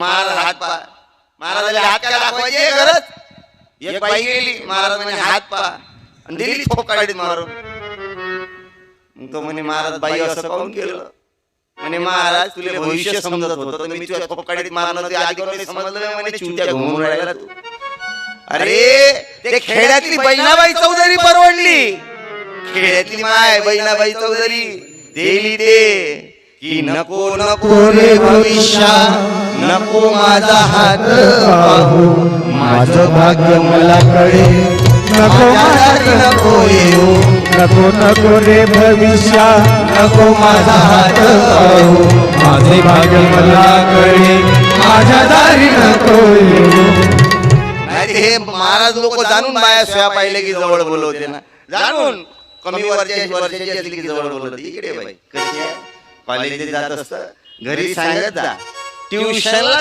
महाराज हात पा महाराजाला हात काय दाखवायचे गरज एक बाई गेली महाराज म्हणे हात पा आणि दिली थोपकाडीत मारून तो म्हणे महाराज बाई असं काऊन केलं म्हणे महाराज तुला भविष्य समजत होतं तर मी तुझ्या थोपकाडीत मारणार ते आधी कोणी समजलं म्हणे चिवट्या घुमून राहिला तू अरे ते खेड्यातली बहिणाबाई चौधरी परवडली खेड्यातली माय बहिणाबाई चौधरी देली ते की नको नको रे भविष्य नको माझा हात पाहू माझं भाग्य मला कळे नको माझा नको येऊ नको नको रे भविष्य नको माझा हात पाहू माझे भाग्य मला कळे माझ्या दारी नको येऊ नाही हे महाराज लोक जाणून बाया सोया पाहिले की जवळ बोलवते ना जाणून कमी वर्षाची असली की जवळ बोलवते इकडे बाई कशी आहे कॉलेजला जात असतं घरी सांगत जा ट्युशनला